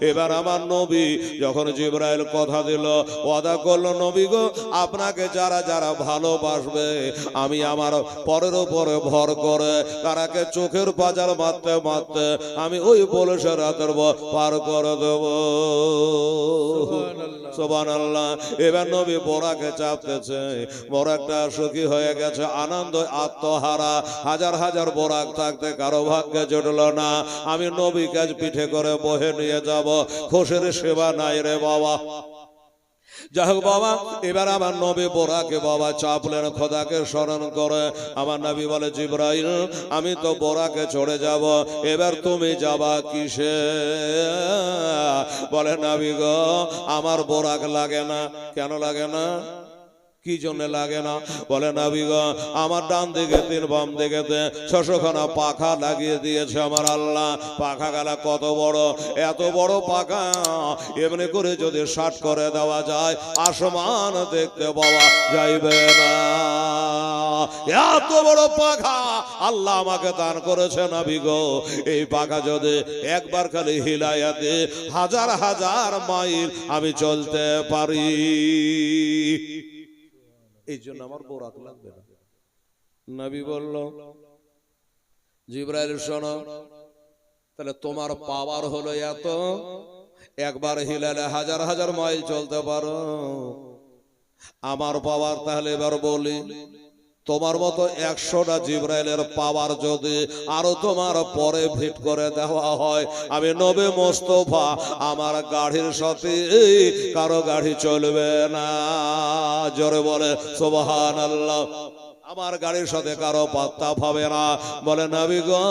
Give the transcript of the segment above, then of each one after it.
এবার আমার নবী যখন জিবরাইল কথা দিল, ওয়াদা করলো, নবী গো আপনাকে যারা যারা ভালোবাসবে আমি আমার পরের উপরে ভর করে তারাকে চোখের বাজার মারতে মারতে আমি ওই বলসে রাতের পার করে দেব। সুবহানাল্লাহ। এবার নবী বোরাকে চাপতেছে, বোরাকটা সুখী হয়ে গেছে, আনন্দ আত্মহারা। হাজার হাজার বোরাক থাকতে কারো ভাগ্যে জুটল না। আমি নবীকে পিঠে করে বহে নিয়ে যাব, খুশির সেবা নাই রে বাবা। যাই হোক বাবা, এবার আমার নবী বোরাকে বাবা চাপলেন, খোদাকে স্মরণ করে। আমার নবী বলে, জিবরাইল আমি তো বোরাকে চড়ে যাব, এবার তুমি যাবা কিসে? বলে, নবী গো আমার বোরাক লাগে না। কেন লাগে না? কি জন্য লাগে না? বলে, নবী গো আমার ডান দিকে 3 বাম দিকে 600খানা পাখা লাগিয়ে দিয়েছে আমার আল্লাহ। পাখা গালা কত বড়, এত বড় পাখা এমনি করে যদি 60 করে দেওয়া যায় আসমান দেখতে পাওয়া যাইবে না। এত বড় পাখা আল্লাহ আমাকে দান করেছে নবী গো। এই পাখা যদি একবার খালি হিলাইয়া দে হাজার হাজার মাইল আমি চলতে পারি। এই জন্য আমার বোরাক লাগবে না। নবী বলল, জিবরাইল শোনো, তাহলে তোমার পাওয়ার হলো এত, একবার হিলালে হাজার হাজার মাইল চলতে পারো। আমার পাওয়ার তাহলে এবার বলি, তোমার মতো 100টা জিবরাইলের পাওয়ার যদি আরো তোমার পরে ফিট করে দেওয়া হয়, আমি নবী মোস্তফা আমার গাড়ির সাথে কারো গাড়ি চলবে না। জোরে বলে সুবহানাল্লাহ। আমার গাড়ির সাথে কারো পাত্তা পাবে না। বলে, নবী গো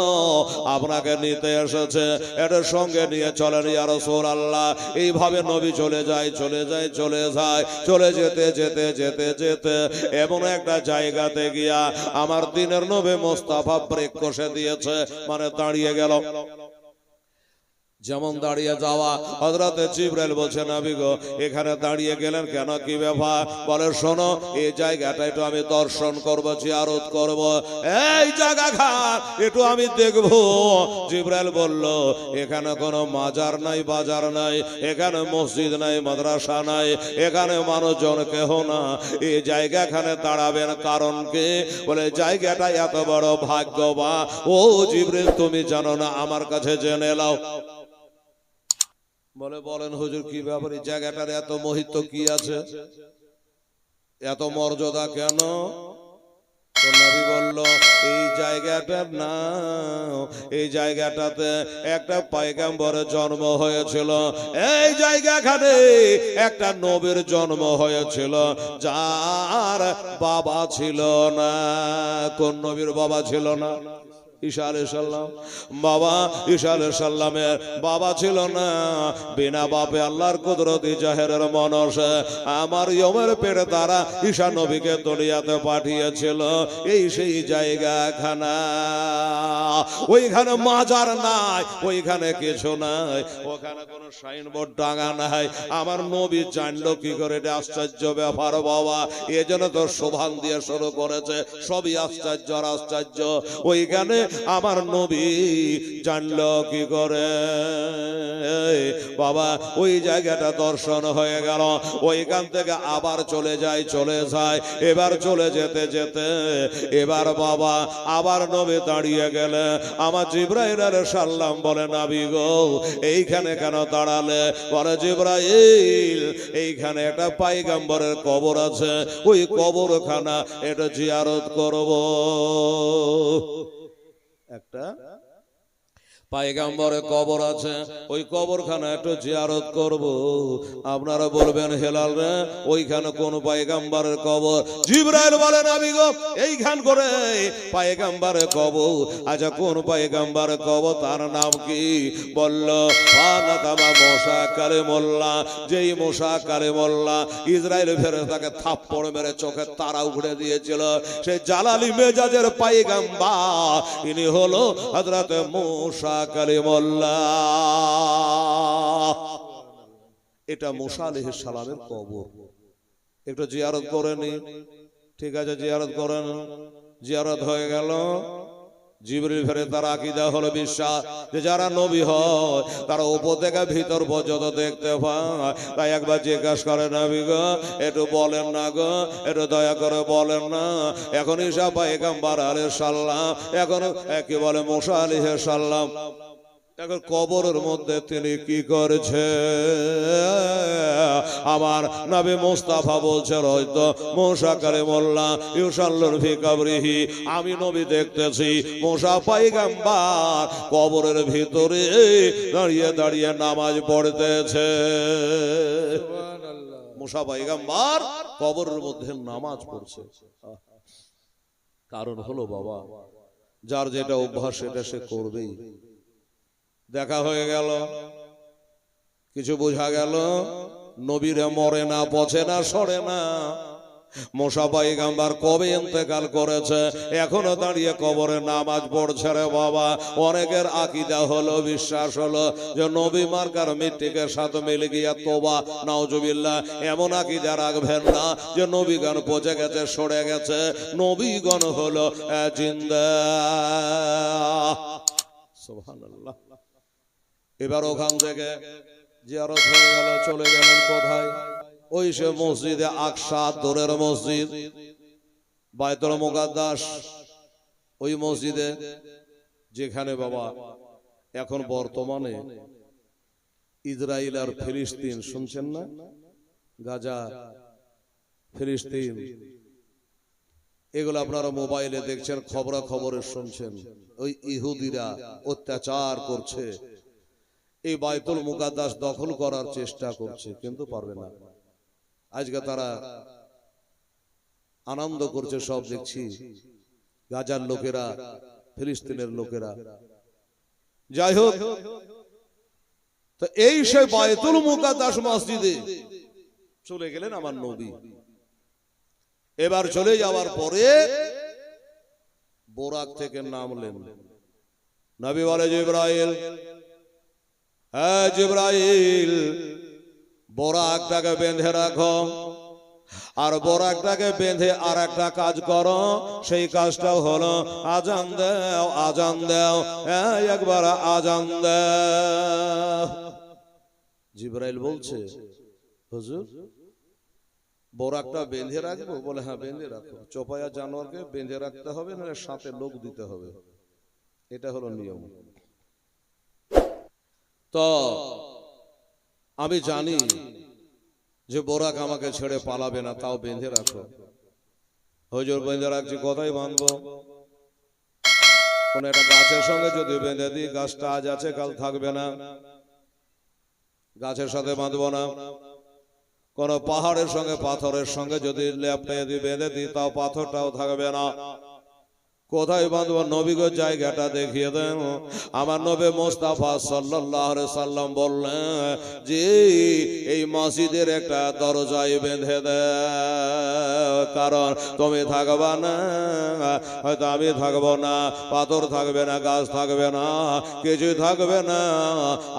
আপনাকে নিতে এসেছে, এটার সঙ্গে নিয়ে চলেন ইয়া রাসূলুল্লাহ। এইভাবে নবী চলে যায় চলে যায় চলে যায়, চলে যেতে যেতে যেতে যেতে এমন একটা জায়গাতে গিয়া আমার দিনের নবী মোস্তফা ব্রেক কষে দিয়েছে, মানে দাঁড়িয়ে গেল। যেমন দাঁড়িয়ে যাওয়া, হযরতে জিবরাইল বলছে, নবী গো এখানে দাঁড়িয়ে গেলেন কেন, কি ব্যাপার? বলে, শোনো এই জায়গাটা একটু আমি দর্শন করব, জিয়ারত করব, এই জায়গাঘাট একটু আমি দেখব। জিবরাইল বলল, এখানে কোনো মাজার নাই, বাজার নাই, এখানে মসজিদ নাই, মাদ্রাসা নাই, এখানে মানুষজন কেহ না। এই জায়গাখানে দাঁড়াবেন কারণ কি? বলে, জায়গাটা এত বড় ভাগ্যবান। ও জিবরাইল তুমি জানো না, আমার কাছে জেনে নাও। বলে, বলেন হুজুর কি ব্যাপার, এই জায়গাটার এত মহিত্ব কি আছে, এত মর্যাদা কেন? তো নবী বলল, এই জায়গাটার নাম, এই জায়গাটাতে একটা পয়গম্বরের জন্ম হয়েছিল, এই জায়গাখানে একটা নবীর জন্ম হয়েছিল যার বাবা ছিল না। কোন নবীর বাবা ছিল না? ঈসা আলাইহিস সালাম। বাবা ঈসা আলাইহিস সালামের বাবা ছিল না। বিনা বাপে আল্লাহর কুদরতি জাহেরের মানুষ আমার ইয়মের পেটে তারা ঈসা নবীকে দুনিয়াতে পাঠিয়েছিল। এই সেই জায়গাখানা, ওইখানে মাজার নাই, ওইখানে কিছু নাই, ওখানে কোনো সাইনবোর্ড টাঙা নাই। আমার নবী জানলো কি করে? এটা আশ্চর্য ব্যাপার বাবা। এজন্য তো শোভান দিয়ে শুরু করেছে, সবই আশ্চর্য আর আশ্চর্য। ওইখানে আমার নবী জানলো কি করে? বাবা ওই জায়গাটা দর্শন হয়ে গেল। ওইখান থেকে আবার চলে যায় চলে যায়। এবার চলে যেতে যেতে এবার বাবা আবার নবী দাঁড়িয়ে গেলে আমার জিবরাইল আলাইহিস সালাম বলে, নবী গো এইখানে কেন দাঁড়ালে? বলে, জিবরাইল এইখানে একটা পয়গম্বরের কবর আছে, ওই কবরখানা এটা জিয়ারত করব। একটা পয়গম্বরের কবর আছে, ওই কবরখানা একটু জিয়ারত করব। আপনারা বলবেন, হেলাল রে ওইখানে কোন পয়গম্বরের কবর? জিবরাইল বলে, নবী গো এইখান করে পয়গম্বরের কবর। আচ্ছা কোন পয়গম্বরের কবর, তার নাম কি? বলল, ফানাতামা মুসা কালিমুল্লাহ। যেই মুসা কালিমুল্লাহ ইসরাইল ফেরেশতাকে থাপ্পড় মেরে চোখের তারা উড়ে দিয়েছিল, সেই জালালি মেজাজের পয়গম্বর ইনি হলো হযরত মুসা কালিমুল্লাহ। এটা মুসা আলাইহিস সালামের কবর। একটু জিয়ারত করে নি, ঠিক আছে জিয়ারত করেন। জিয়ারত হয়ে গেল, জিবরিল ফেরেশতার আকীদা হলো বিশ্বাস যে যারা নবী হয় তারা উপর থেকে ভিতর পর্যন্ত দেখতে পায়। তাই একবার জিজ্ঞাসা করে নবী গো একটু বলেন না গো, একটু দয়া করে বলেন না, এখন ঈসা পয়গম্বর আলাইহিস সালাম, এখন কি বলে মুসা আলাইহিস সালাম, এখন কবরের মধ্যে তিনি কি করছে? আমার নবী মুস্তাফা বলছে হয়তো মুসা কালিমুল্লাহ ইউসাল্লুন ফি কবরিহি, আমি নবী দেখতেছি মুসা পয়গম্বর কবরের ভিতরে দাঁড়িয়ে দাঁড়িয়ে নামাজ পড়তেছে। মুসা পয়গম্বর কবরের মধ্যে নামাজ পড়ছে। কারণ হলো বাবা, যার যেটা অভ্যাস সেটা সে করবেই। দেখা হয়ে গেল, কিছু বোঝা গেল, নবীরে মরে না, পচে না, সরে না। মুসা পয়গম্বর কবে ইন্তেকাল করেছে, এখনো দাঁড়িয়ে কবরে নামাজ পড়ছে রে বাবা। অনেকের আকীদা হলো, বিশ্বাস হলো যে নবী মার্কার মৃত্যুকের সাথে মিলে গিয়া তোবা নাউজুবিল্লাহ, এমন আকীদা রাখবেন না যে নবীগণ পচে গেছে, সরে গেছে। নবীগণ হলো জিন্দা। সুবহানাল্লাহ। এবার ওখান থেকে জিয়ারত হয়ে গেল, চলে গেলেন কোথায়? ওই সে মসজিদে আকসা, দূরের মসজিদ বাইতুল মুকাদ্দাস, ওই মসজিদে যেখানে বাবা এখন বর্তমানে ইসরায়েল আর ফিলিস্তিন, শুনছেন না? গাজা, ফিলিস্তিন, এগুলো আপনারা মোবাইলে দেখছেন, খবরে শুনছেন। ওই ইহুদিরা অত্যাচার করছে, এই বাইতুল মুকাদ্দাস দখল করার চেষ্টা করছে, কিন্তু পারবে না। আজকে তারা আনন্দ করছে, সব দেখছি, গাজার লোকেরা, ফিলিস্তিনের লোকেরা। যাই হোক, তো এই সে বাইতুল মুকাদ্দাস মসজিদে চলে গেলেন আমার নবী। এবার চলে যাওয়ার পরে বোরাক থেকে নামলেন। নবী বলে জিবরাইল, হ্যাঁ জিবরাইল, বোরাকটাকে বেঁধে রাখো, আর বোরাকটাকে বেঁধে আর একটা কাজ করো, সেই কাজটা হলো আজান দাও, আজান দাও, একবার আজান দাও। জিবরাইল বলছে হুজুর বোরাকটা বেঁধে রাখবো? বলে হ্যাঁ বেঁধে রাখো, চোপায়া জানোয়ারকে বেঁধে রাখতে হবে, না সাথে লোক দিতে হবে, এটা হলো নিয়ম। তো আমি জানি যে বোরাক আমাকে ছেড়ে পালাবে না, তাও বেঁধে রাখো। হুজুর বেঁধে রাখছি, কোথায় বাঁধবো? কোন একটা গাছের সঙ্গে যদি বেঁধে দিই, গাছটা আজ আছে কাল থাকবে না, গাছের সাথে বাঁধবো না। কোন পাহাড়ের সঙ্গে, পাথরের সঙ্গে যদি লেপটে দিয়ে বেঁধে দিই, তাও পাথরটাও থাকবে না। কোথায় বাঁধবো? নবীগো জায়গাটা দেখিয়ে দেন। আমার নবী মুস্তাফা সাল্লাল্লাহু আলাইহি সাল্লাম বললেন যে এই মসজিদের একটা দরজায় বেঁধে দাও, কারণ তুমি থাকবা না, হয়তো আমি থাকবো না, পাথর থাকবে না, গাছ থাকবে না, কিছুই থাকবে না।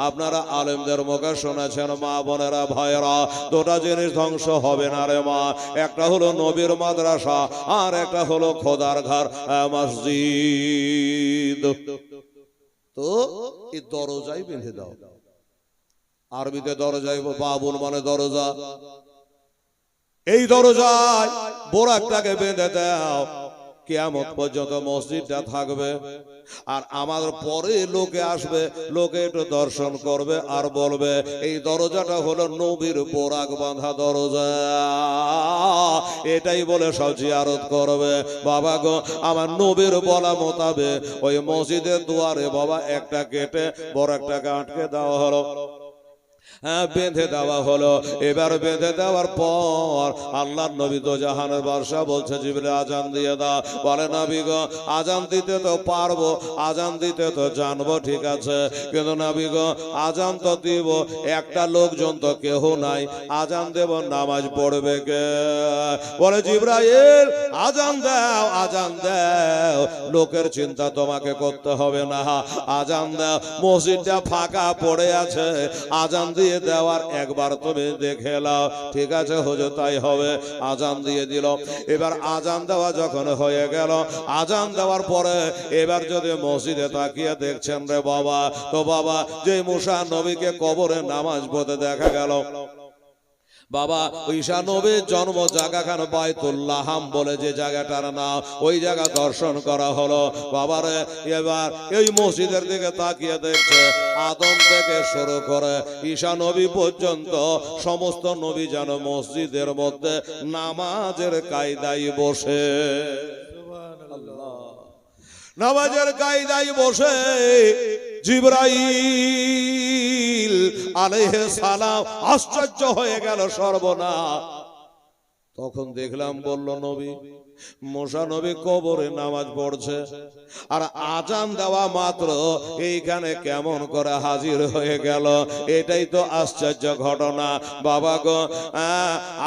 আপনারা আলেমদের মুখে শুনেছেন, মা বোনেরা ভাইয়েরা, দুটা জিনিস ধ্বংস হবে না রে মা, একটা হলো নবীর মাদ্রাসা, আর একটা হলো খোদার ঘর মসজিদ। তো এই দরজায় বেঁধে দাও। আরবিতে দরজায় বাবুন মানে দরজা, এই দরজায় বোরাকটাকে বেঁধে দাও, কিয়ামত পর্যন্ত মসজিদটা থাকবে। আর আমাদের পরে লোকে আসবে, লোকে একটু দর্শন করবে আর বলবে এই দরজাটা হলো নবীর বোরাক বাঁধা দরজা, এটাই বলে সব জিয়ারত করবে। বাবা গো, আমার নবীর বলা মোতাবেক ওই মসজিদের দুয়ারে বাবা একটা গেটে বোরাকটাকে আটকে দেওয়া হলো, বেঁধে দেওয়া হলো। এবার বেঁধে দেওয়ার পর আল্লাহর নবী তো জাহানের বাদশা বলছে জিবরিল আজান দিয়ে দাও। বলে নবী গো আজান দিতে তো পারবো, আজান দিতে তো জানবো, ঠিক আছে, কিন্তু নবী গো আজান তো দিব, একটা লোকজন তো কেহ নাই, আজান দেব, নামাজ পড়বে কে? বলে জিবরাইল আজান দাও, আজান দাও, লোকের চিন্তা তোমাকে করতে হবে না, আজান দাও, মসজিদটা ফাঁকা পড়ে আছে, আজান দিয়ে দেওয়ার একবার তুমি দেখে নাও। ঠিক আছে হুজুর, তাই হবে। আজান দিয়ে দিল। এবার আজান দেওয়া যখন হয়ে গেল, আজান দেওয়ার পরে এবার যদি মসজিদে তাকিয়ে দেখছেন রে বাবা, তো বাবা যে মুসা নবীকে কবরে নামাজ পড়তে দেখা গেল। বাবা ঈসা নবীর জন্ম জায়গাখান বাইতুল্লাহাম বলে যে জায়গাটার নাম, ওই জায়গা দর্শন করা হলো। বাবারে এবার এই মসজিদের দিকে তাকিয়ে দেখছে, আদম থেকে শুরু করে ঈসা নবী পর্যন্ত সমস্ত নবী যেন মসজিদের মধ্যে নামাজের কায়দায় বসে, নামাজের কায়দায় বসে জিবরাইল আলাইহিস সালাম আশ্চর্য হয়ে গেল, সর্বনাশ। তখন দেখলাম, বলল নবী মুসা নবী কবরে নামাজ পড়ছে, আর আজান দেওয়া মাত্র এইখানে কেমন করে হাজির হয়ে গেল। এটাই তো আশ্চর্য ঘটনা। বাবা গো,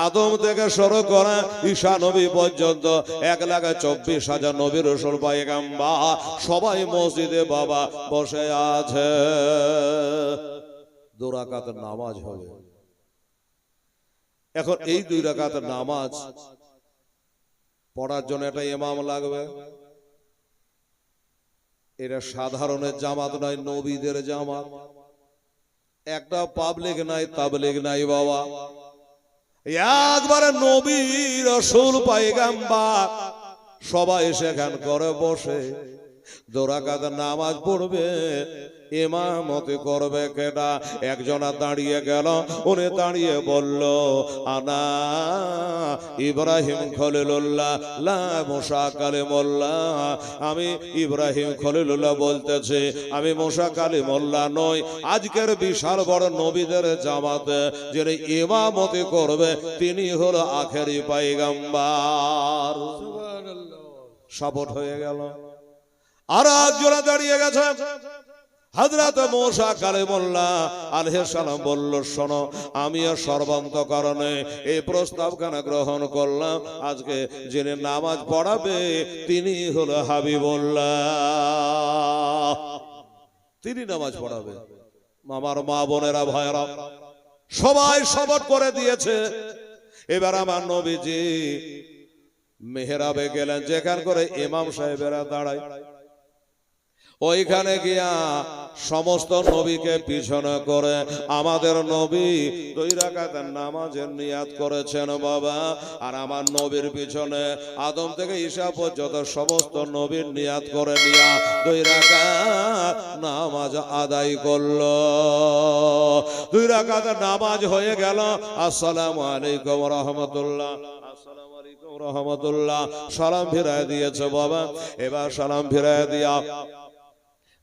আদম থেকে শুরু করে ঈসা নবী পর্যন্ত 1,24,000 নবী রাসূল পয়গম্বর সবাই মসজিদে বাবা বসে আছে। 2 রাকাতের নামাজ হবে। এখন এই 2 রাকাতের নামাজ পড়ার জন্য একটা ইমাম লাগবে। এটা সাধারণের জামাত নয়, নবীদের জামাত। একটা পাবলিক নাই, তাবলিগ নাই বাবা, একবারে নবী রাসূল পয়গম্বর সবাই সেখান করে বসে 2 রাকাত নামাজ পড়বে। ইমামতি করবে কেডা? একজন দাঁড়িয়ে গেল, উনি দাঁড়িয়ে বলল, আনা ইব্রাহিম খলিলুল্লাহ লা মুসা কালিমুল্লাহ। আমি ইব্রাহিম খলিলুল্লাহ বলতেছি, আমি মুসা কালিমুল্লাহ নই। আজকের বিশাল বড় নবীদের জামাতে যিনি ইমামতি করবে তিনি হলো আখেরি পয়গম্বর। সুবহানাল্লাহ। শপথ হয়ে গেল। আর একজন দাঁড়িয়ে গেছে, হযরত মুসা কালিমুল্লাহ আলাইহিস সালাম বলল, শোনো, আমিও সর্বান্তকরণে এই প্রস্তাবখানা গ্রহণ করলাম। আজকে যিনি নামাজ পড়াবে তিনি হলো হাবিবুল্লাহ, তিনি নামাজ পড়াবে। আমার মা বোনেরা ভাইরা সবাই শপথ করে দিয়েছে। এবার আমার নবীজি মেহরাবে গেলেন, যেখান করে ইমাম সাহেবেরা দাঁড়ায়, ওইখানে গিয়া সমস্ত নবীকে পিছনে করে আমাদের নবী 2 রাকাতের নামাজের নিয়াত করেছেন বাবা। আর আমার নবীর পিছনে আদম থেকে ঈসা পর্যন্ত সমস্ত নবীর নিয়াত করে নিয়া 2 রাকাত নামাজ আদায় করলো। 2 রাকাতের নামাজ হয়ে গেল। আসসালামু আলাইকুম ওয়া রাহমাতুল্লাহ, আসসালামু আলাইকুম ওয়া রাহমাতুল্লাহ, সালাম ফিরায় দিয়েছে বাবা। এবার সালাম ফিরায় দিয়া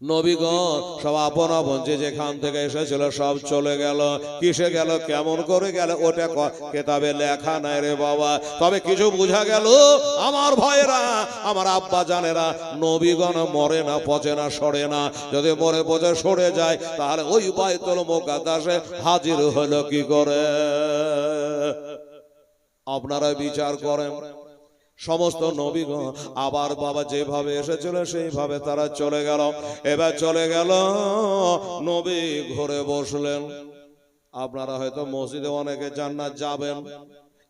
নবীগণ সব আপন আপন যে যেখান থেকে এসেছিল সব চলে গেল। কিসে গেল, কেমন করে গেল, ওটা কেতাবে লেখা নাই রে বাবা। তবে কিছু বোঝা গেল, আমার ভাইয়েরা, আমার আব্বা জানেরা, নবীগণ মরে না, পচে না, সরে না। যদি মরে পচে সরে যায় তাহলে ওই বাইতুল মুকাদ্দাসে হাজির হলো কি করে? আপনারা বিচার করেন। সমস্ত নবীগণ আবার বাবা যেভাবে এসেছিল সেইভাবে তারা চলে গেল। এবার চলে গেল, নবী ঘরে বসলেন। আপনারা হয়তো মসজিদে অনেকে জান্নাত যাবেন,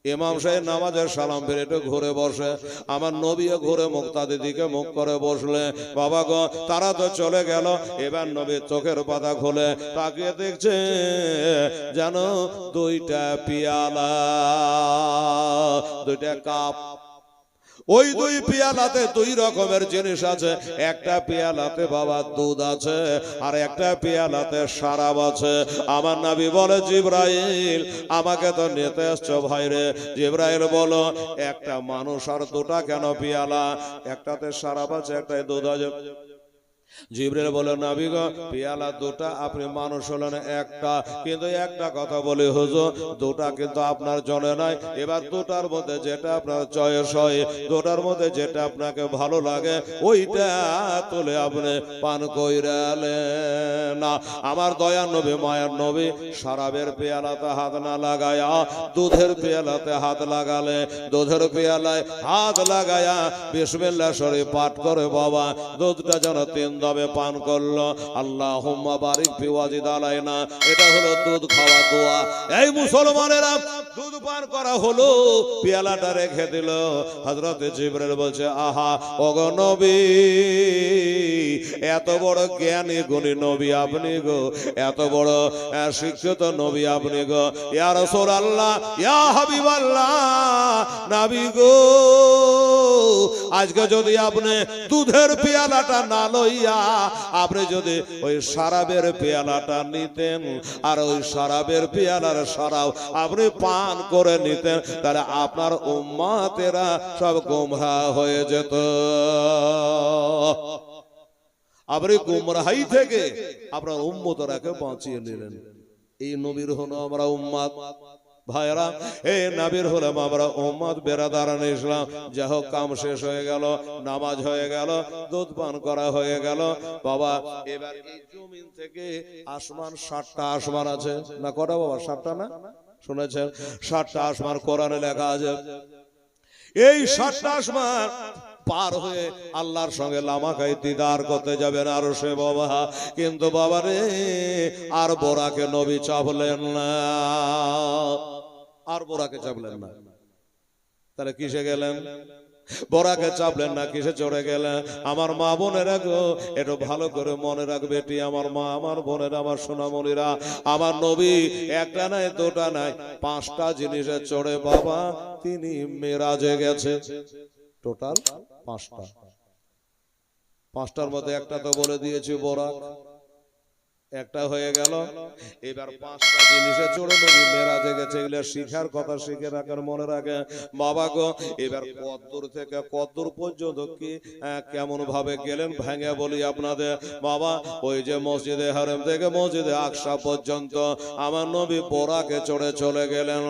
ইমাম সাহেব নামাজের সালাম ফিরে একটু ঘুরে বসে, আমার নবীও ঘুরে মুক্তাদির দিকে মুখ করে বসলে। বাবা গো, তারা তো চলে গেল। এবার নবীর চোখের পাতা খুলে তাকিয়ে দেখছে যেন 2টা পিয়ালা, 2টা কাপ। ওই 2 পিয়ালাতে 2 রকমের জিনিস আছে। একটা পিয়ালাতে বাবা দুধ আছে, আর একটা পিয়ালাতে শরাব আছে। আমার নবী বলে, জিবরাইল আমাকে তো নিতে আসছো ভাইরে। জিবরাইল বলো, একটা মানুষ আর 2টা কেন পিয়ালা? একটাতে শরাব আছে, একটাতে দুধ আছে। জিবরাইল বলে, নবী গো, পিয়ালা 2টা, আপনি মানুষ হলেন একটা। কিন্তু একটা কথা বলি হুজুর, 2টা কিন্তু আপনার জন্য নাই। এবার 2টার মধ্যে যেটা আপনার চয়েস হয়, 2টার মধ্যে যেটা আপনাকে ভালো লাগে, ওইটা তুলে আপনি পান কইরালেন না। আমার দয়ার নবী, মায়ের নবী শরাবের পেয়ালাতে হাত না লাগায়া দুধের পেয়ালাতে হাত লাগালে, দুধের পেয়ালায় হাত লাগায়া বিসমিল্লাহ শরীফ পাঠ করে বাবা দুধটা যেন 3 দমে পান করলো। আল্লাহুম্মা বারিক ফি ওয়াজিদ আলাইনা, এটা হলো দুধ খাওয়া দোয়া। এই মুসলমানেরা, দুধ পান করা হলো, পেয়ালাটা রেখে দিল। হযরত জিবরাইল বলছে, আহা ওগো নবী, এত বড় জ্ঞানী গুণী নবী আপনি গো, এত বড় শিক্ষিত নবী আপনি গো। ইয়া রাসূলুল্লাহ, ইয়া হাবিবাল্লাহ, নবী গো, আজকে যদি আপনি দুধের পেয়ালাটা না লইয়া আপনি যদি ওই শরাবের পেয়ালাটা নিতেন, আর ওই শরাবের পেয়ালার শরাব আপনি পান করে নিতেন, তাহলে আপনার উম্মতেরা সব গোমরাহ হয়ে যেত। আপনি গোমরাহি থেকে আপনার উম্মতরাকে বাঁচিয়ে নিলেন। এই নবীর হলো আমরা উম্মত। ভাইরা, এই নবীর হলাম আমরা উম্মত। বেরাদারান ইসলাম, যা হোক কাম শেষ হয়ে গেল, নামাজ হয়ে গেল, দুধ পান করা হয়ে গেল। বাবা, এবার এই জমিন থেকে আসমান, 7টা আসমান আছে না? কটা বাবা? 7টা না? শুনেছেন? 7টা আসমান কোরআনে লেখা আছে। এই 7টা আসমান পার হয়ে আল্লাহর সঙ্গে লামাকাই দিদার করতে যাবেন আরো সে বাবা। কিন্তু বাবা রে, আর বোরাকে নবী চাপলেন না, আর বোরাকে চাপলেন না। তাহলে কিসে গেলেন? বোরাকে চাপলেন না, কিসে চড়ে গেলেন? আমার মা বোনেরা গো, একটু ভালো করে মনে রাখবে, এটি আমার মা, আমার বোনেরা, আমার সোনামণিরা, আমার নবী একটা নাই, দুটা নাই, 5টা জিনিসে চড়ে বাবা তিনি মেরাজে গেছে। টোটাল 5টা। 5টার মধ্যে একটা তো বলে দিয়েছি, বোরাক একটা হয়ে গেল। এবার 5টা জিনিসে চড়ে নবী মেরাজে গেছে। এগুলো শিখার কথা, শিখে রাখার, মনে রাখে বাবা গো। এবার কদ্দুর থেকে কদ্দুর পর্যন্ত কি কেমন ভাবে গেলেন ভেঙে বলি আপনাদের বাবা। ওই যে মসজিদে হারাম থেকে মসজিদে আকসা পর্যন্ত আমার নবী বোরাকে চড়ে চলে গেলেন,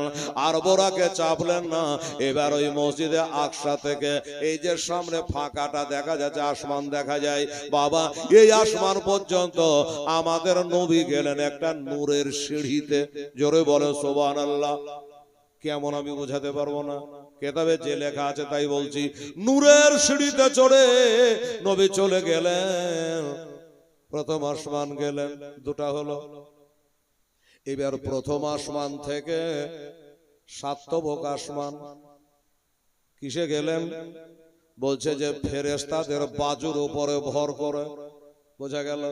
আর বোরাকে চাপলেন না। এবার ওই মসজিদে আকসা থেকে এই যে সামনে ফাঁকাটা দেখা যাচ্ছে, আসমান দেখা যায় বাবা, এই আসমান পর্যন্ত আমাদের নবী গেলেন একটা নূরের সিঁড়িতে। জোরে বলেন সুবহানাল্লাহ। কেমন আমি বোঝাতে পারবো না, কেতাবে যে লেখা আছে তাই বলছি। নূরের সিঁড়িতে চড়ে নবী চলে গেলেন, প্রথম আসমান গেলেন। 2টা হলো। এবার প্রথম আসমান থেকে 7তম আসমান কিসে গেলেন? বলছে যে ফেরেশতাদের বাজুর উপরে ভর করে। বোঝা গেল?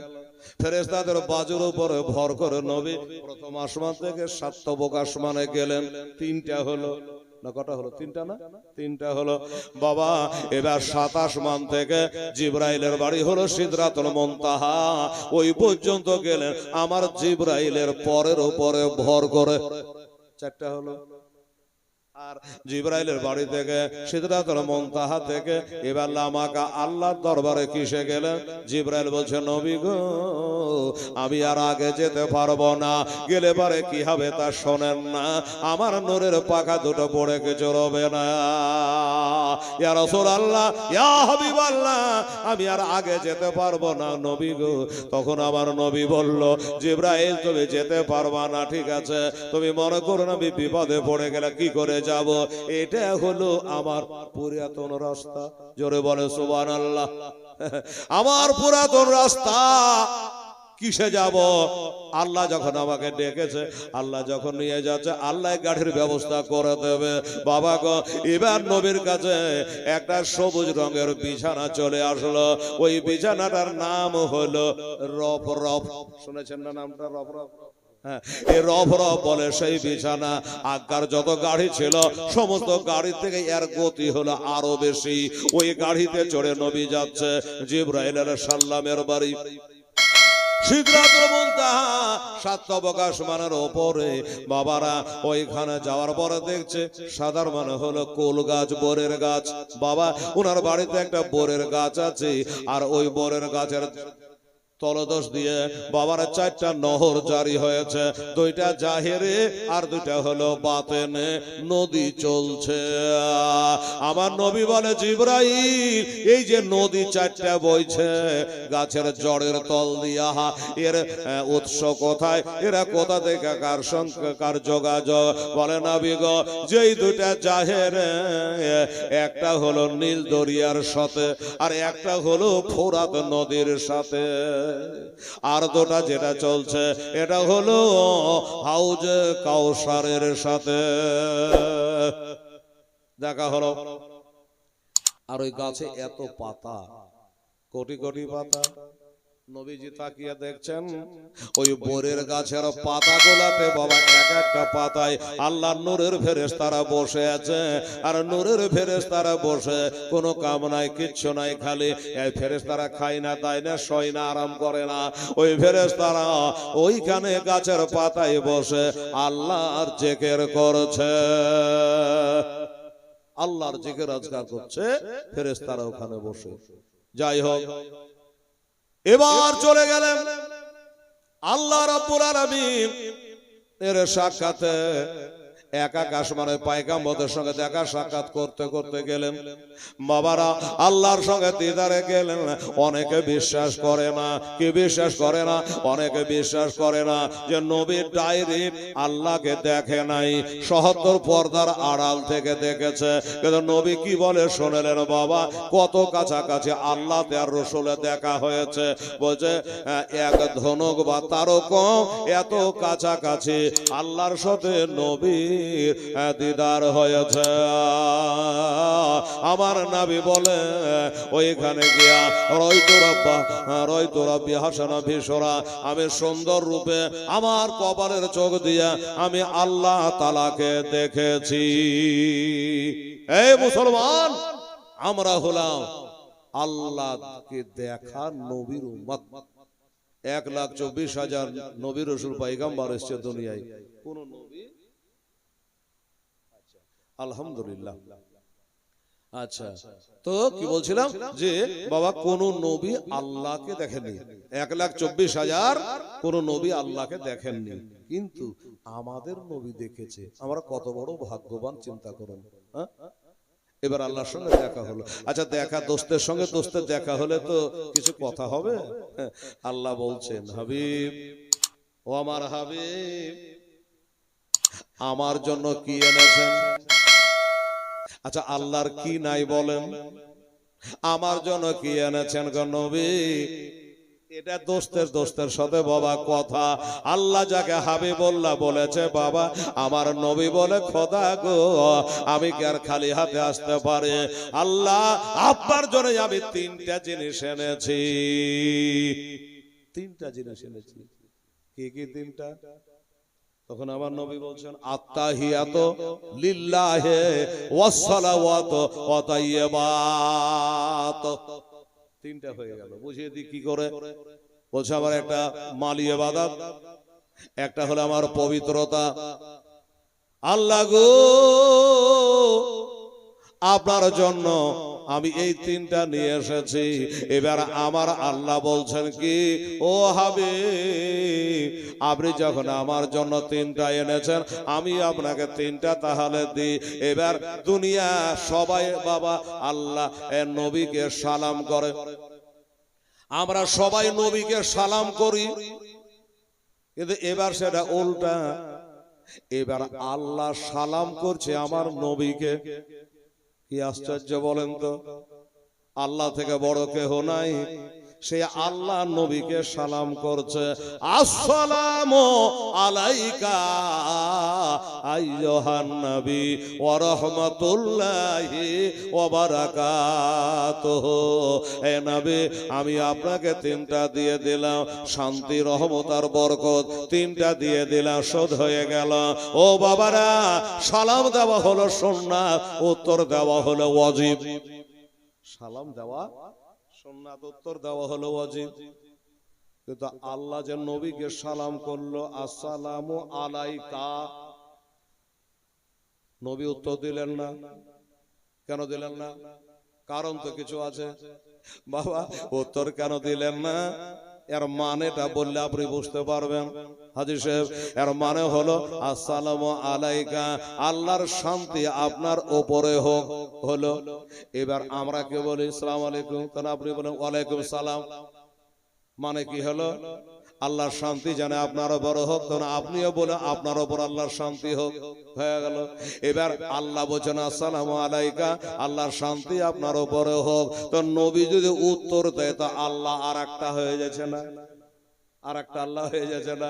ফেরেশতাদের বাজুর উপরে ভর করে নবী প্রথম আসমান থেকে 7তম আসমানে গেলেন। 3টা হলো না? কটা হলো? 3টা না? 3টা হলো বাবা। এবার 7 আসমান থেকে জিবরাইলের বাড়ি হলো সিদরাতুল মুনতাহা, ওই পর্যন্ত গেলেন আমার জিবরাইলের পরের উপরে ভর করে। 4টা হলো। আর জিবরাইলের বাড়ি থেকে সিদরাতুল মুনতাহা থেকে এবার লামাকা আল্লাহর দরবারে কিসে গেলেন? জিবরাইল বলছে, নবী গো, আমি আর আগে যেতে পারবো না, গেলে পারে কি হবে তা শোনেন না, আমার নূরের পাখা দুটো পড়ে কিছু রবে না। ইয়া রাসূলুল্লাহ, ইয়া হাবিবাল্লাহ, আমি আর আগে যেতে পারবো না নবী গো। তখন আমার নবী বলল, জিবরাইল তুমি যেতে পারবা না, ঠিক আছে, তুমি মনে করো না আমি বিপদে পড়ে গেলে কি করে যাব? এটা হলো আমার পুরাতন রাস্তা। জোরে বলে সুবহানাল্লাহ। আমার পুরাতন রাস্তা। কিসে যাব? আল্লাহ যখন আমাকে ডেকেছে, আল্লাহ যখন নিয়ে যাচ্ছে, আল্লাহ গাড়ির ব্যবস্থা করে দেবে বাবা গো। এবার নবীর কাছে একটা সবুজ রঙের বিছানা চলে আসলো। ওই বিছানাটার নাম হলো রফ রফ। শুনেছেন না নামটা? রফ রফ। এই রফ রফ বলে সেই বিছানা। আজ্ঞার যত গাড়ি ছিল সমস্ত গাড়ি থেকে এর গতি হলো আরো বেশি। ওই গাড়িতে চড়ে নবী যাচ্ছে জিবরাইল আলাইহিস সালামের বাড়ি সিদরাতুল মুনতাহা, 7তম আসমানের উপরে বাবারা। ওইখানে যাওয়ার পরে দেখছে সাদার মানে হলো কোল গাছ, বরের গাছ বাবা। ওনার বাড়িতে একটা বরের গাছ আছে, আর ওই বরের গাছের তলদেশ দিয়ে বাবার 4টা নহর জারি হয়েছে, 2টা জাহেরে আর 2টা হলো বাতেনে নদী চলছে। আমার নবী বলে, জিবরাইল এই যে নদী 4টা বইছে গাছের জড়ের তল দিয়া, এর উৎস কোথায়, এরা কোথা থেকে, কার সঙ্গে কার যোগাযোগ? বলে, নবী গো, যেই 2টা জাহেরে, একটা হলো নীল দরিয়ার সাথে আর একটা হলো ফোরাত নদীর সাথে, আর 2টা যেটা চলছে এটা হলো হাউজে কাউসারের সাথে। দেখা হলো। আর ওই গাছে এত পাতা, কোটি কোটি পাতা। নবীজি তাকিয়ে দেখছেন ওই বোরের গাছের পাতা গোলাতে বাবা এক একটা পাতায় আল্লাহর নূরের ফেরেশতারা বসে আছে। আর নূরের ফেরেশতারা বসে কোনো কাম নাই, কিচ্ছু নাই, খালি এই ফেরেশতারা খায় না, তাই না, শয় না, আরাম করে না। ওই ফেরেশতারা ওইখানে গাছের পাতায় বসে আল্লাহর জিকির করছে, আল্লাহর জিকির আজকার করছে ফেরেশতারা ওখানে বসে। যাই হোক, এবার চলে গেলেন আল্লাহ রাব্বুল আলামিন এর সাক্ষাতে। এক আকাশ মানে পয়গম্বরের সঙ্গে দেখা সাক্ষাৎ করতে করতে গেলেন বাবারা, আল্লাহর সঙ্গে দিদারে গেলেন। অনেকে বিশ্বাস করে না, কি বিশ্বাস করে না? অনেকে বিশ্বাস করে না যে নবী ডাইরেক্ট আল্লাহকে দেখে নাই, ৭০ পর্দার আড়াল থেকে দেখেছে। কিন্তু নবী কি বলে শুনলেন বাবা, কত কাছাকাছি আল্লাহ আর রসুলে দেখা হয়েছে। বলছে এক ধনুক বা তারও কম এত কাছাকাছি আল্লাহর সাথে নবী দিদার হয়েছে। আমার নবী বলে, ওইখানে গিয়া রয়তো রাব্বি হাসানা ভিসরা, আমি সুন্দর রূপে আমার কপালের চোখ দিয়া আমি আল্লাহ তাআলাকে দেখেছি। এই মুসলমান, আমরা হলাম আল্লাহকে দেখা নবীর উম্মত। 1,24,000 নবী রাসূল পয়গম্বর এসেছে দুনিয়ায়, কোন নবী? আলহামদুলিল্লাহ। আচ্ছা, তো কি বলছিলাম যে বাবা কোন নবী আল্লাহকে দেখেননি, 1,24,000 কোন নবী আল্লাহকে দেখেননি, কিন্তু আমাদের নবী দেখেছে। আমরা কত বড় ভাগ্যবান, চিন্তা করুন। এবার আল্লাহর সঙ্গে দেখা হলো। আচ্ছা, দেখা দোস্তের সঙ্গে দোস্তের দেখা হলে তো কিছু কথা হবে। আল্লাহ বলছেন, হাবিব, ও আমার হাবিব, আমার জন্য কি এনেছেন? আচ্ছা, আল্লাহর কি নাই বলেন? আমার জন্য কি এনেছেন গো নবী? এটা দোস্তের সাথে বাবা কথা। আল্লাহ যাকে হাবিবুল্লাহ বলেছে বাবা, আমার নবী বলে, খোদা গো, আমি কি আর খালি হাতে আসতে পারি? আল্লাহ, আপনার জন্য আমি 3টা জিনিস এনেছি। 3টা জিনিস এনেছি। কি কি 3টা? তখন আমার নবী বলছেন, আত্তাহিয়াতু লিল্লাহি ওয়াস সালাওয়াতু ওয়া তাইয়্যিবাত। 3টা হয়ে গেল। বুঝিয়ে দিই কি করে। বলছে, আমার একটা মালি ইবাদত, একটা হলো আমার পবিত্রতা। আল্লাহ গো, আপনার জন্য আমি এই 3টা নিয়ে এসেছি। এবার আমার আল্লাহ বলছেন কি, ও হাবিব, আপনি যখন আমার জন্য 3টা এনেছেন, আমি আপনাকে 3টা তাহলে দিই। এবার দুনিয়া সবাই বাবা আল্লাহ এর নবীকে সালাম করে। আমরা সবাই নবীকে সালাম করি, কিন্তু এবার সেটা উল্টা। এবার আল্লাহ সালাম করছে আমার নবীকে। কি আশ্চর্য বলেন তো! আল্লাহ থেকে বড় কেহ নাই, সে আল্লাহ নবীকে সালাম করছে, আসসালামু আলাইকা আইয়ুহান নবী ওয়া রাহমাতুল্লাহি ওয়া বারাকাতুহু। হে নবী, আমি আপনাকে 3টা দিয়ে দিলাম, শান্তি, রহমত আর বরকত 3টা দিয়ে দিলাম, শোধ হয়ে গেল। ও বাবারা, সালাম দেওয়া হলো সুন্নাত, উত্তর দেওয়া হলো ওয়াজিব। সালাম দেওয়া সুন্নাত, উত্তর দেওয়া হলো ওয়াজিব। কিন্তু আল্লাহ যে নবীকে সালাম করলো, আসসালামু আলাইকা, নবী উত্তর দিলেন না। কেন দিলেন না? কারণ তো কিছু আছে বাবা। উত্তর কেন দিলেন না? এর মানেটা বললে আপনি বুঝতে পারবেন হাজী সাহেব। এর মানে হলো আসসালামু আলাইকা, আল্লাহর শান্তি আপনার উপরে হোক। হলো এবার আমরা কে বলি আসসালামু আলাইকুম, তখন আপনি বলেন ওয়ালাইকুম সালাম, মানে কি হলো আল্লাহর শান্তি জানে আপনার উপর হোক, তখন আপনিও বলে আপনার উপর আল্লাহর শান্তি হোক, হয়ে গেল। এবার আল্লাহ বলছেন আসসালামু আলাইকা, আল্লাহর শান্তি আপনার উপরে হোক। তো নবী যদি উত্তর দেয় তো আল্লাহ আর একটা হয়ে যাচ্ছে না, আর একটা আল্লাহ হয়ে যাচ্ছে না।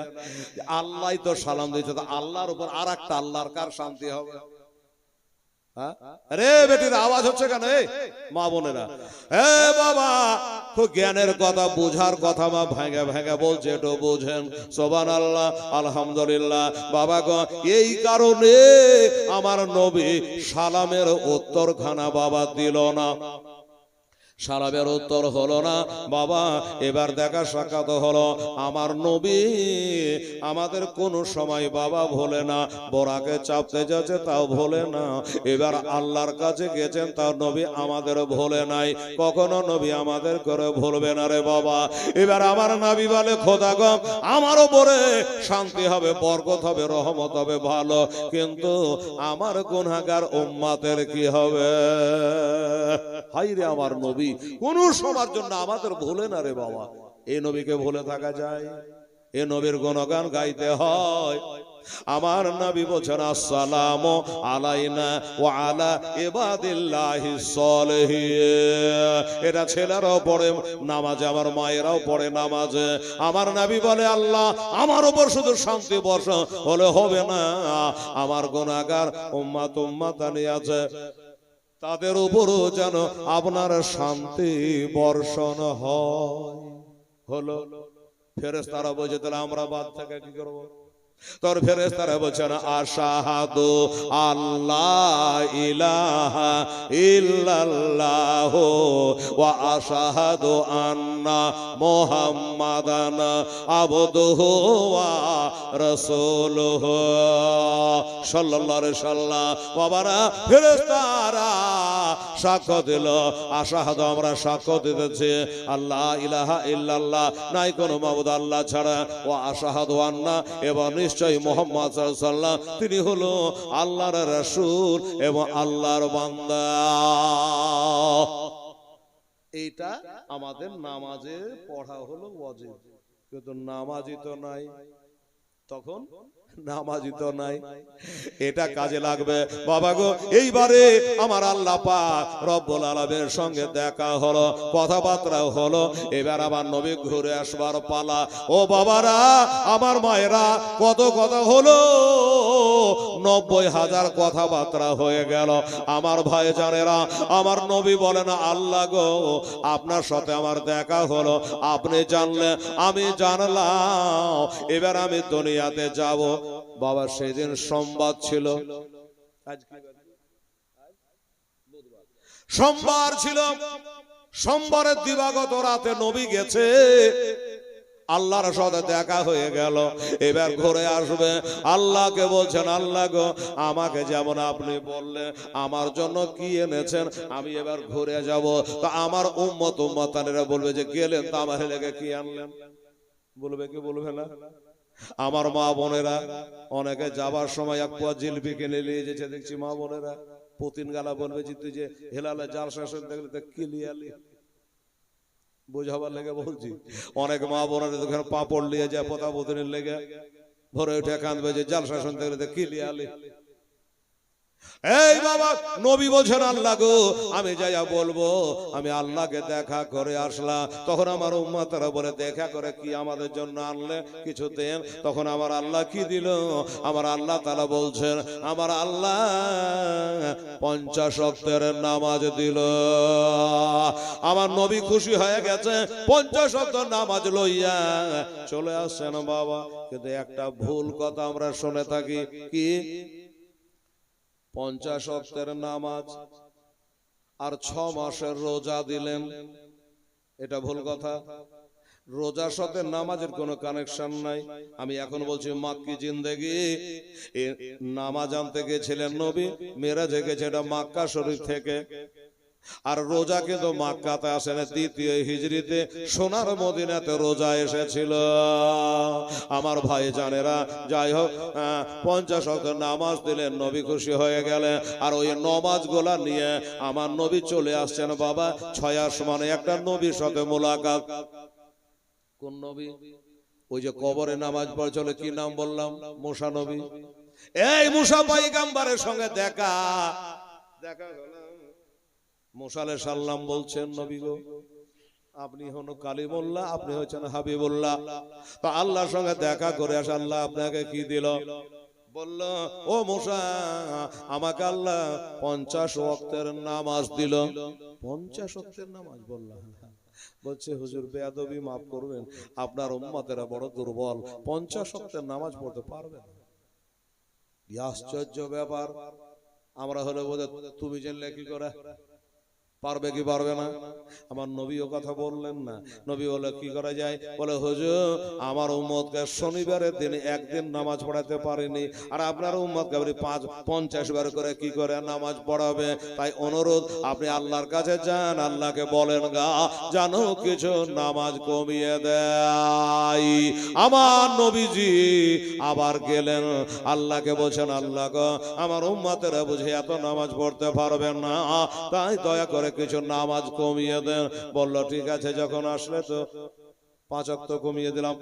আল্লাহ তো সালাম দিয়েছে, তো আল্লাহর উপর আর একটা আল্লাহর কার শান্তি হবে? রে বেটির আওয়াজ হচ্ছে কেন মা বোনেরা? হে বাবা, খুব জ্ঞানের কথা, বুঝার কথা মা ভেঙে ভেঙে বলছে, একটু বুঝেন। সুবহানাল্লাহ, আলহামদুলিল্লাহ। বাবা গো, এই কারণে আমার নবী সালামের উত্তরখানা বাবা দিল না, সালামের উত্তর হলো না বাবা। এবার দেখা সাক্ষাৎ হলো। আমার নবী আমাদের কোন সময় বাবা ভোলে না, বোরাকে চাপতে যাচ্ছে তাও ভোলে না। এবার আল্লাহর কাছে গেছেন, তাও নবী আমাদের ভোলে নাই, কখনো নবী আমাদের করে ভুলবে না রে বাবা। এবার আমার নবী বলে খোদা গো, আমার উপরে শান্তি হবে, বরকত হবে, রহমত হবে, ভালো, কিন্তু আমার গুনাহগার উম্মতের কি হবে? হাই রে আমার নবী কোন সবার জন্য আমাদের ভুলে না রে বাবা। এই নবীকে ভুলে থাকা যায়? এ নবীর গুণগান গাইতে হয়। আমার নবী বলেন আসসালামু আলাইনা ওয়া আলা ইবাদিল্লাহিস সালিহিন। এটা ছেলেরাও পড়ে নামাজে, আমার মায়েরাও পড়ে নামাজে। আমার নবী বলে আল্লাহ আমার উপর শুধু শান্তি বর্ষণ হলে হবে না, আমার গুনাহগার উম্মতানি আছে তাদের উপরও যেন আপনার শান্তি বর্ষণ হয়। হলো ফেরেশতারা বলছে তাহলে আমরা বাদ থেকে কি করব? তোর ফেরেশতারা বলছেন আশহাদু আল্লাহ ইলাহা ইল্লাল্লাহ ওয়া আশহাদু আন্না মুহাম্মাদান আবদুহু ওয়া রাসূলুহু সাল্লাল্লাহু আলাইহি সাল্লাম। বাবারা, ফেরেশতারা সাক্ষ্য দিল, আশহাদু আমরা সাক্ষ্য দিতেছি আল্লাহ ইলাহা ইল্লাল্লাহ, নাই কোনো মাবুদ আল্লাহ ছাড়া, ওয়া আশহাদু আন্না এবং নিশ্চয়ই মুহাম্মদ সাল্লাল্লাহু আলাইহি সাল্লাম তিনি হলো আল্লাহর রাসূল এবং আল্লাহর বান্দা। এইটা আমাদের নামাজে পড়া হলো ওয়াজিব, কিন্তু নামাজি তো নাই, তখন নামাজি তো নাই, এটা কাজে লাগবে বাবা গো। এইবারে আমার আল্লাহ পাক রব্বুল আলামিনের সঙ্গে দেখা হলো, কথাবার্তা হলো। এবার আমার নবী ঘুরে আসবার পালা। ও বাবারা, আমার মায়েরা, কত কথা হলো, 90,000 কথাবার্তা হয়ে গেল। আমার ভাই জানেরা, আমার নবী বলেন আল্লাহ গো আপনার সাথে আমার দেখা হলো, আপনি জানলে আমি জানলাম, এবার আমি দুনিয়াতে যাব। বাবা সেদিন সোমবার ছিল, সোমবার ছিল, সোমবারের দিবাগত রাতে নবী গেছে, আল্লাহর সাথে দেখা হয়ে গেল। এবার ঘুরে আসবে, আল্লাহকে বলছেন আল্লাহ গো আমাকে যেমন আপনি বললেন আমার জন্য কি এনেছেন, আমি এবার ঘুরে যাব। তো আমার উম্মতানেরা বলবে যে গেলেন তো আমার লেগে কি আনলেন? বলবে কি বলবে না? আমার মা বোনেরা অনেকে যাবার সময় এক পোয়া জিলপি কিনে নিয়ে যেতে দেখছি মা বোনেরা, পুতিন গালা বলবে যে তুই যে হেলালে জাল শাসন দেখলে তো কি লিয়ালি, বোঝাবার লেগে বলছি। অনেক মা বোনেরা দোকানে পাপড় নিয়ে যায় পোতা পুতিনের লেগে, ভরে উঠে কাঁদবে যে জাল শাসন দেখলে তো কি লিয়ালি। এই বাবা, নবী বলছেন আল্লাহ গো আমি যাইয়া বলবো আমি আল্লাহকে দেখা করে আসলাম। তখন আমার উম্মতরা বলে দেখা করে কি আমাদের জন্য আনলে, কিছু দেন। তখন আমার আল্লাহ কি দিল? আমার আল্লাহ তাআলা বলছেন আমার আল্লাহ 50 ওয়াক্তের নামাজ দিল। আমার নবী খুশি হয়ে গেছে, 50 ওয়াক্ত নামাজ লইয়া চলে আসছেন বাবা। কিন্তু একটা ভুল কথা আমরা শুনে থাকি, কি 50 ওয়াক্তের নামাজ আর 6 মাসের রোজা দিলেন, এটা ভুল কথা। রোজার সাথে নামাজের কোনো কানেকশন নাই। আমি এখন বলছি মাক্কি জিন্দেগি, নামাজ আনতে গেছিলেন নবী, মেরাজে গেছে এটা মক্কা শরীফ থেকে। আর রোজা কিন্তু মক্কাতে আসে না, দ্বিতীয় হিজরিতে সোনার মদিনাতে রোজা এসেছিল। আমার ভাই জানেরা, যাই হোক 50 ওয়াক্ত নামাজ দিলেন, নবী খুশি হয়ে গেলেন। আর ওই নামাজ গোলা নিয়ে আমার নবী চলে আসছেন বাবা 6 আসমানে একটা নবীর সাথে মোলাকাত। কোন নবী? ওই যে কবরে নামাজ পড়ে চলে, কি নাম বললাম? মুসা নবী। এই মুসা পয়গম্বরের সঙ্গে দেখা গেল। মুসা আলাইহিস সালাম বলছেন, নবী গো, আপনি হন কালিমুল্লাহ, আপনি হচ্ছেন হাবিবুল্লাহ। তো আল্লাহর সঙ্গে দেখা করে আসে, আল্লাহ আপনাকে কি দিল? বলল, ও মুসা, আমাকে আল্লাহ 50 ওয়াক্তের নামাজ দিল। 50 ওয়াক্তের নামাজ? বললাম। বলছে, হুজুর বেয়াদবি মাফ করবেন, আপনার উম্মতেরা বড় দুর্বল, 50 ওয়াক্তের নামাজ পড়তে পারবে না। আশ্চর্য ব্যাপার। আমরা হলে বোধহয় তুমি জানলে কি করে পারবে কি পারবে না? আমার নবীও কথা বললেন না। নবী বলে, কি করা যায়? বলে, হুজুর আমার উম্মতকে শনিবারের দিন একদিন নামাজ পড়াতে পারেনি, আর আপনার উম্মতকে 50 বার করে কি করে নামাজ পড়াবে? তাই অনুরোধ, আপনি আল্লাহর কাছে যান, আল্লাহকে বলেন গা জানো কিছু নামাজ কমিয়ে দেয়। আমার নবীজি আবার গেলেন, আল্লাহকে বলছেন, আল্লাহ গো, আমার উম্মতেরা বুঝে এত নামাজ পড়তে পারবে না, তাই দয়া করে কিছু নামাজ কমিয়ে দেন। বলল, ঠিক আছে, যখন আসলে তো 5 ওয়াক্ত কমিয়ে দিলাম।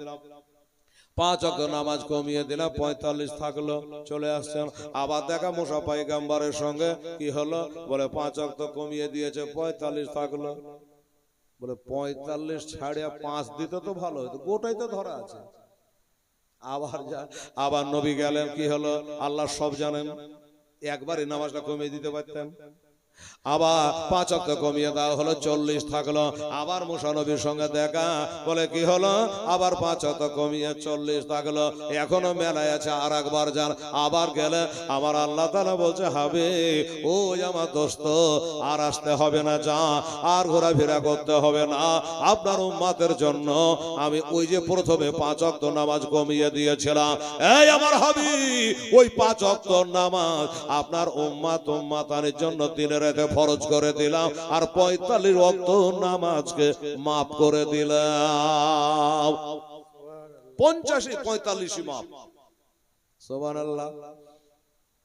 5 ওয়াক্ত নামাজ কমিয়ে দিলাম, 45 থাকলো। চলে আসছেন, আবার দেখা মুসা পয়গম্বরের সঙ্গে কি হলো? বলে, 5 ওয়াক্ত কমিয়ে দিয়েছে, 45 থাকলো। বলে, 45 ছাড়ে 5 দিতে তো ভালো হতো, গোটাই তো ধরা আছে। আবার নবী গেলেন, কি হলো? আল্লাহ সব জানেন, একবারই নামাজটা কমিয়ে দিতে পারতেন। আবার 5 ওয়াক্ত কমিয়ে দেওয়া হলো, 40 থাকলো। আবার মুসা নবীর সঙ্গে দেখা, বলে, কি হলো? আবার 5 ওয়াক্ত কমিয়ে 40 থাকলো। এখনো মেলায় আছে, আর একবার যান। আবার গেলে আমার আল্লাহ তাআলা বলছে, হবে ও আমার দোস্ত, আর আসতে হবে না, যা, আর ঘোরাফেরা করতে হবে না। আপনার উম্মতের জন্য আমি ওই যে প্রথমে 5 ওয়াক্ত নামাজ কমিয়ে দিয়েছিলাম, এই আমার হাবিব, ওই 5 ওয়াক্ত নামাজ আপনার উম্মতানের জন্য দিনের ফরজ করে দিলাম, আর 45 ওয়াক্ত নামাজকে মাফ করে দিলাম। 45 মাফ। সুবহানাল্লাহ।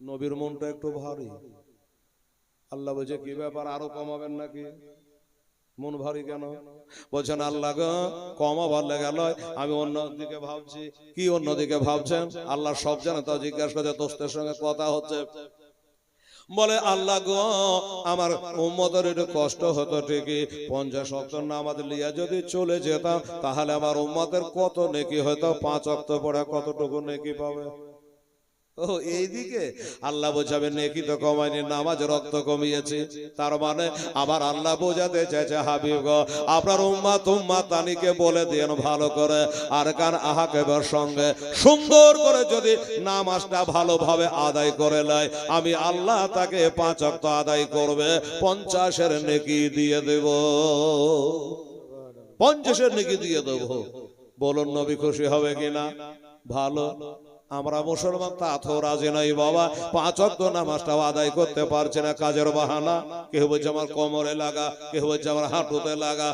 নবীর মনটা একটু ভারী। আল্লাহ বলছে, কি ব্যাপার, আরো কমাবেন নাকি? মন ভারী কেন? বলছেন, আল্লাহ গো, কমাবার লেগে নয়, আমি অন্যদিকে ভাবছি। কি অন্যদিকে ভাবছেন? আল্লাহ সব জানে, তাও জিজ্ঞাসা করছে, দোস্তের সঙ্গে কথা হচ্ছে। বলে, আল্লাহ গো, আমার উম্মতের একটু কষ্ট হতো ঠিকই, 50 ওয়াক্ত নামাজ লিয়া যদি চলে যেতাম, তাহলে আমার উম্মতের কত নেকি হতো? 5 ওয়াক্ত পড়া কতটুকু নেকি পাবে? ও এইদিকে আল্লাহ বোঝাবে, নেকি তো কমায়নি, নামাজ রক্ত কমিয়েছে। তার মানে আবার আল্লাহ বোঝাতে চাইছে, হাবিব গো, আপনার উম্মাতানিকে বলে দেন ভালো করে, আর কান আহাকেবের সঙ্গে সুন্দর করে যদি নামাজটা ভালোভাবে আদায় করে নেয়, আমি আল্লাহ তাকে 5 ওয়াক্ত আদায় করবে, 50-এর নেকি দিয়ে দেব। 50-এর নেকি দিয়ে দেব। বলুন, নবী খুশি হবে কিনা? ভালো। আমরা মুসলমান তা তো রাজি নাই বাবা, 5 ওয়াক্ত নামাজটাও আদায় করতে পারছে না, কাজের বাহানা। কেউ বলছে আমার কোমরে লাগা, কেউ বলছে আমার হাঁটুতে লাগা,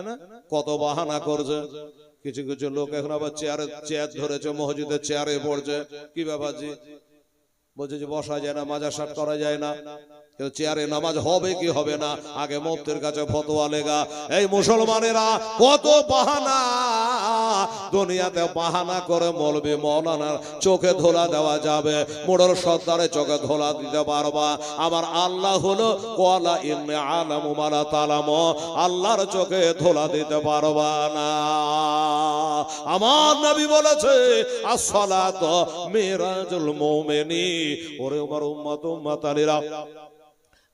না কত বাহানা করছে। কিছু কিছু লোক এখন আবার চেয়ার ধরেছে, মসজিদের চেয়ারে পড়ছে। কি ব্যাপার জি? বলছে যে বসা যায় না, মাজার সাট করা যায় না, চেয়ারে নামাজ হবে কি হবে না, আগে মুফতির কাছে ফতোয়া লেগা। এই মুসলমানেরা কত বাহানা, দুনিয়াতে বাহানা করে মৌলবি মৌলানার চোখে ধোলা দেওয়া যাবে, মোড়ল সর্দারের চোখে ধোলা দিতে পারবা। আমার আল্লাহ হলো ওয়ালা ইন্নী আলামু মা লা তালামু, আল্লাহর চোখে ধোলা দিতে পারবা না। আমার নবী বলেছে, আসসালাতু মিরাজুল মুমিনিন। ওরে আমার উম্মত উম্মতানিরা,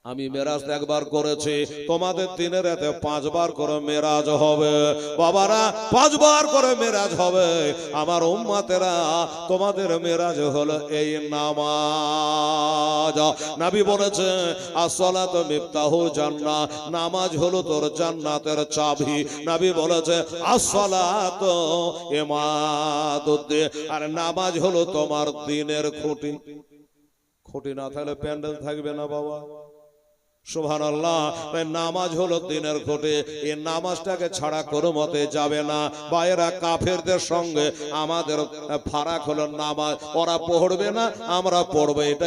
আমি মেরাজ একবার করেছি, তোমাদের দিনের রাতে 5 বার করে মেরাজ হবে। বাবারা, 5 বার করে মেরাজ হবে। আমার উম্মতেরা, তোমাদের মেরাজ হলো এই নামাজ। নবী বলেছে, আসসালাতু মিফতাহু জান্নাহ, নামাজ হলো তোর জান্নাতের চাবি। নবী বলেছে, আসসালাতু ইমাদুদ্দিন, আর নামাজ হলো তোমার দ্বীনের খুঁটি। খুঁটি না থাকলে প্যান্ডেল থাকবে না বাবা। সুবহানাল্লাহ। নামাজ হলো দিনের কোটে, এই নামাজটাকে ছাড়া কোনো মতে যাবে না। ভাইয়েরা, কাফেরদের সঙ্গে আমাদের ফারাক হলো নামাজ। ওরা পড়বে না, আমরা পড়বো, এটা